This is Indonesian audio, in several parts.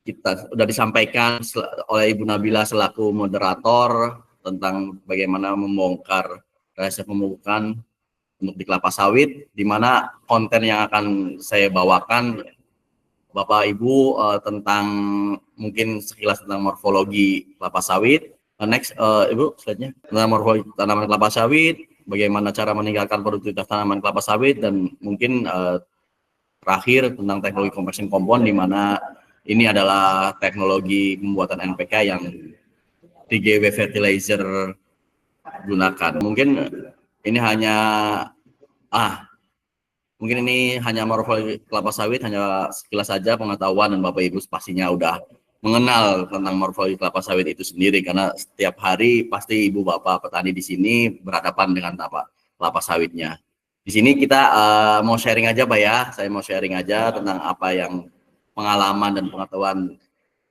kita sudah disampaikan oleh Ibu Nabila selaku moderator tentang bagaimana membongkar rahasia pemupukan untuk di kelapa sawit, di mana konten yang akan saya bawakan Bapak Ibu tentang mungkin sekilas tentang morfologi kelapa sawit. Next, Ibu, slide-nya tentang morfologi tanaman kelapa sawit, bagaimana cara meningkatkan produktivitas tanaman kelapa sawit, dan mungkin terakhir tentang teknologi conversion compound, di mana ini adalah teknologi pembuatan NPK yang TGW fertilizer gunakan. Mungkin ini hanya mungkin ini hanya morfologi kelapa sawit, hanya sekilas saja pengetahuan, dan Bapak Ibu pastinya udah mengenal tentang morfologi kelapa sawit itu sendiri, karena setiap hari pasti Ibu Bapak petani di sini berhadapan dengan kelapa sawitnya. Di sini kita mau sharing aja Pak ya, saya mau sharing aja tentang apa yang pengalaman dan pengetahuan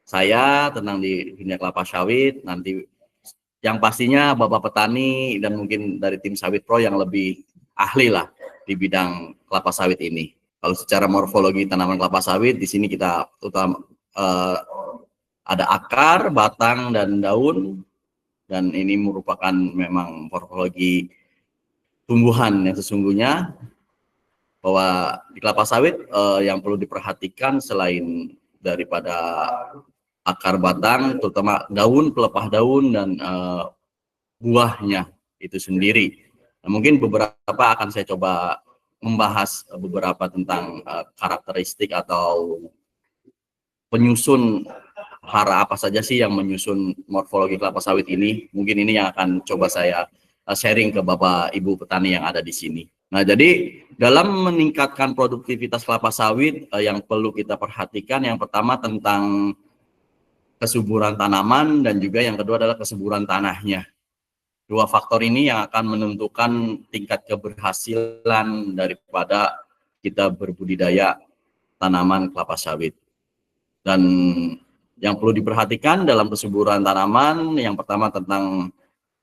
saya tentang di dunia kelapa sawit. Nanti yang pastinya Bapak petani dan mungkin dari tim Sawit Pro yang lebih ahli lah di bidang kelapa sawit ini. Kalau secara morfologi tanaman kelapa sawit, di sini kita ada akar, batang, dan daun, dan ini merupakan memang morfologi tumbuhan yang sesungguhnya. Bahwa di kelapa sawit yang perlu diperhatikan selain daripada akar, batang, terutama daun, pelepah daun, dan buahnya itu sendiri. Nah, mungkin beberapa akan saya coba membahas beberapa tentang karakteristik atau penyusun hara apa saja sih yang menyusun morfologi kelapa sawit ini. Mungkin ini yang akan coba saya sharing ke Bapak Ibu petani yang ada di sini. Nah, jadi dalam meningkatkan produktivitas kelapa sawit yang perlu kita perhatikan, yang pertama tentang kesuburan tanaman, dan juga yang kedua adalah kesuburan tanahnya. Dua faktor ini yang akan menentukan tingkat keberhasilan daripada kita berbudidaya tanaman kelapa sawit. Dan yang perlu diperhatikan dalam kesuburan tanaman, yang pertama tentang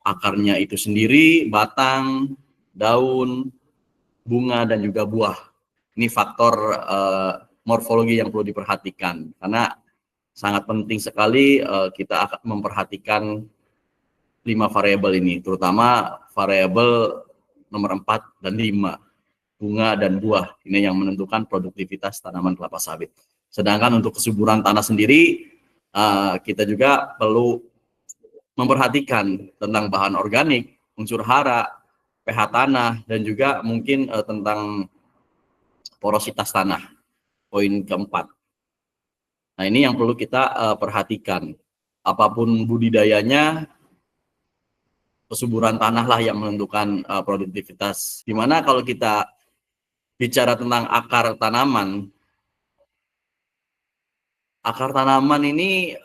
akarnya itu sendiri, batang, daun, bunga, dan juga buah. Ini faktor morfologi yang perlu diperhatikan, karena sangat penting sekali kita akan memperhatikan 5 variabel ini, terutama variabel nomor 4 dan 5, bunga dan buah. Ini yang menentukan produktivitas tanaman kelapa sawit. Sedangkan untuk kesuburan tanah sendiri, kita juga perlu memperhatikan tentang bahan organik, unsur hara, pH tanah, dan juga mungkin tentang porositas tanah, poin keempat. Nah, ini yang perlu kita perhatikan. Apapun budidayanya, kesuburan tanah lah yang menentukan produktivitas. Dimana kalau kita bicara tentang akar tanaman ini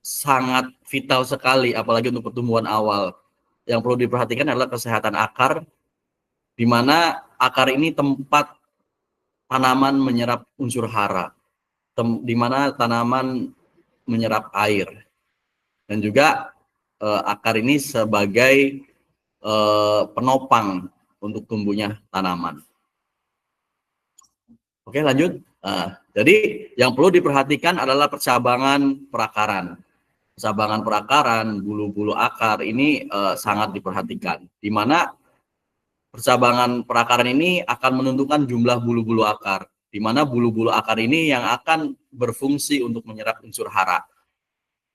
sangat vital sekali, apalagi untuk pertumbuhan awal. Yang perlu diperhatikan adalah kesehatan akar, di mana akar ini tempat tanaman menyerap unsur hara, di mana tanaman menyerap air, dan juga akar ini sebagai penopang untuk tumbuhnya tanaman. Oke, lanjut. Jadi yang perlu diperhatikan adalah percabangan perakaran. Percabangan perakaran, bulu-bulu akar ini sangat diperhatikan, di mana percabangan perakaran ini akan menentukan jumlah bulu-bulu akar, di mana bulu-bulu akar ini yang akan berfungsi untuk menyerap unsur hara.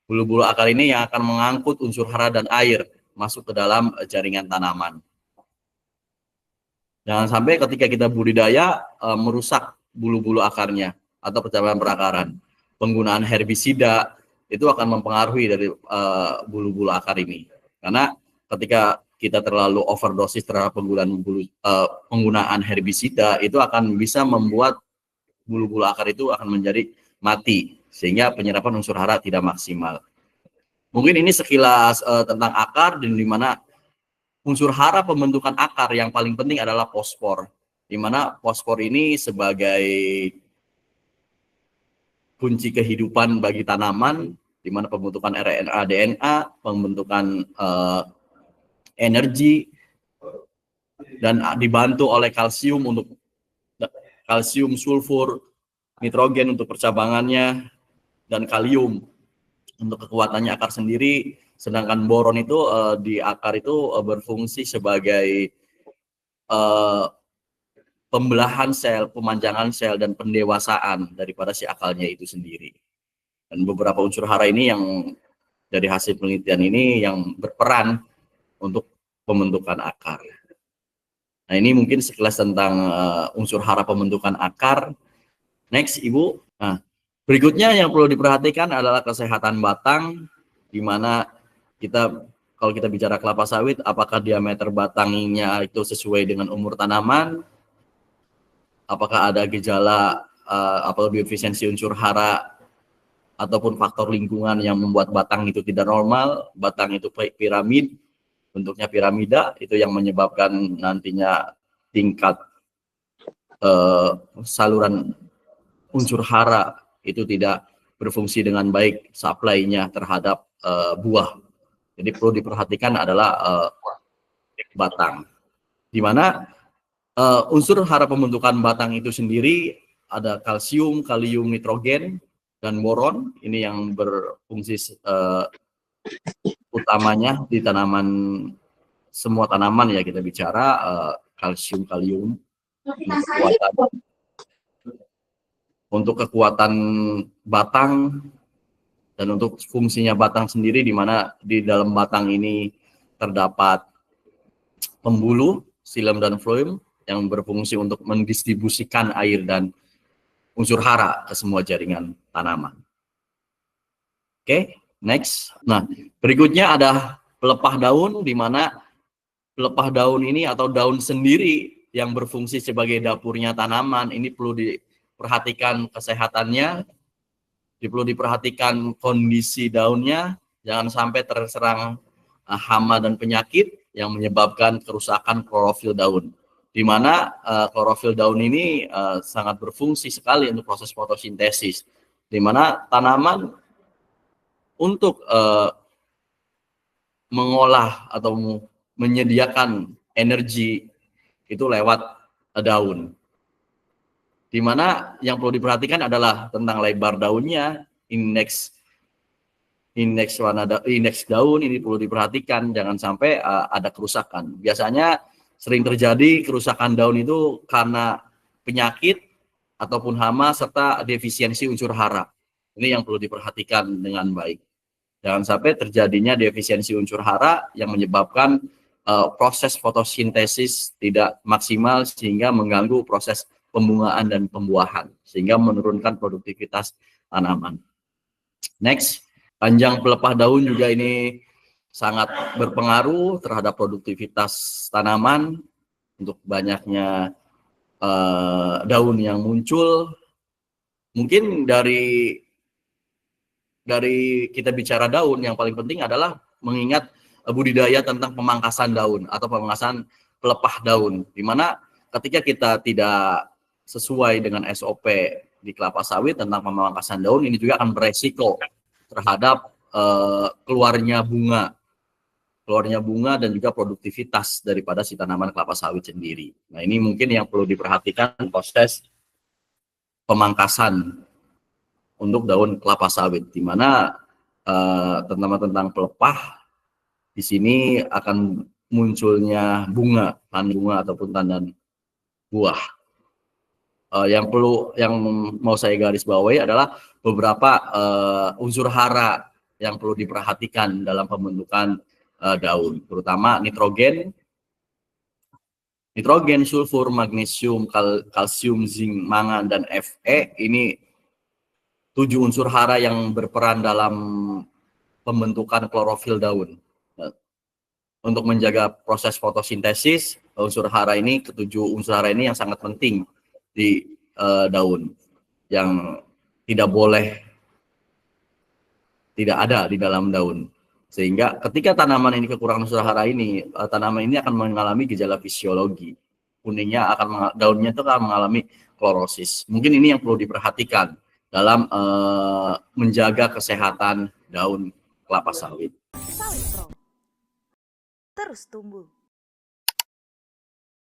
Bulu-bulu akar ini yang akan mengangkut unsur hara dan air masuk ke dalam jaringan tanaman. Jangan sampai ketika kita budidaya merusak bulu-bulu akarnya atau percabangan perakaran. Penggunaan herbisida itu akan mempengaruhi dari bulu-bulu akar ini. Karena ketika kita terlalu overdosis terhadap penggunaan herbisida, itu akan bisa membuat bulu-bulu akar itu akan menjadi mati, sehingga penyerapan unsur hara tidak maksimal. Mungkin ini sekilas tentang akar, dan di mana unsur hara pembentukan akar yang paling penting adalah fosfor, di mana fosfor ini sebagai kunci kehidupan bagi tanaman, di mana pembentukan RNA, DNA, pembentukan energi, dan dibantu oleh kalsium untuk kalsium, sulfur, nitrogen untuk percabangannya, dan kalium untuk kekuatannya akar sendiri. Sedangkan boron itu di akar itu berfungsi sebagai pembelahan sel, pemanjangan sel, dan pendewasaan daripada si akalnya itu sendiri. Dan beberapa unsur hara ini yang dari hasil penelitian ini yang berperan untuk pembentukan akar. Nah, ini mungkin sekilas tentang unsur hara pembentukan akar. Next, Ibu. Nah, berikutnya yang perlu diperhatikan adalah kesehatan batang, di mana kalau kita bicara kelapa sawit, apakah diameter batangnya itu sesuai dengan umur tanaman, apakah ada gejala atau defisiensi unsur hara ataupun faktor lingkungan yang membuat batang itu tidak normal, batang itu piramid, bentuknya piramida, itu yang menyebabkan nantinya tingkat saluran unsur hara itu tidak berfungsi dengan baik, supply-nya terhadap buah. Jadi perlu diperhatikan adalah batang, di mana unsur hara pembentukan batang itu sendiri ada kalsium, kalium, nitrogen, dan boron. Ini yang berfungsi utamanya di tanaman, semua tanaman ya kita bicara kalsium, kalium untuk kekuatan batang dan untuk fungsinya batang sendiri, di mana di dalam batang ini terdapat pembuluh, xilem dan floem yang berfungsi untuk mendistribusikan air dan unsur hara ke semua jaringan tanaman. Oke, next. Nah, berikutnya ada pelepah daun, di mana pelepah daun ini atau daun sendiri yang berfungsi sebagai dapurnya tanaman, ini perlu diperhatikan kesehatannya, perlu diperhatikan kondisi daunnya, jangan sampai terserang hama dan penyakit yang menyebabkan kerusakan klorofil daun. Di mana klorofil daun ini sangat berfungsi sekali untuk proses fotosintesis, di mana tanaman untuk mengolah atau menyediakan energi itu lewat daun. Di mana yang perlu diperhatikan adalah tentang lebar daunnya, indeks daun ini perlu diperhatikan, jangan sampai ada kerusakan. Biasanya sering terjadi kerusakan daun itu karena penyakit ataupun hama serta defisiensi unsur hara. Ini yang perlu diperhatikan dengan baik. Jangan sampai terjadinya defisiensi unsur hara yang menyebabkan proses fotosintesis tidak maksimal sehingga mengganggu proses pembungaan dan pembuahan, sehingga menurunkan produktivitas tanaman. Next, panjang pelepah daun juga ini sangat berpengaruh terhadap produktivitas tanaman. Untuk banyaknya daun yang muncul, mungkin dari kita bicara daun, yang paling penting adalah mengingat budidaya tentang pemangkasan daun atau pemangkasan pelepah daun, di mana ketika kita tidak sesuai dengan SOP di kelapa sawit tentang pemangkasan daun, ini juga akan beresiko terhadap keluarnya bunga dan juga produktivitas daripada si tanaman kelapa sawit sendiri. Nah, ini mungkin yang perlu diperhatikan proses pemangkasan untuk daun kelapa sawit, di mana tentang pelepah di sini akan munculnya bunga ataupun tandan buah. Yang mau saya garis bawahi adalah beberapa unsur hara yang perlu diperhatikan dalam pembentukan daun, terutama nitrogen, sulfur, magnesium, kalsium, zinc, mangan, dan Fe. Ini 7 unsur hara yang berperan dalam pembentukan klorofil daun. Untuk menjaga proses fotosintesis, ketujuh unsur hara ini yang sangat penting di daun, yang tidak ada di dalam daun. Sehingga ketika tanaman ini kekurangan unsur hara ini, tanaman ini akan mengalami gejala fisiologi. Daunnya itu akan mengalami klorosis. Mungkin ini yang perlu diperhatikan dalam menjaga kesehatan daun kelapa sawit. Sawit Pro, terus tumbuh.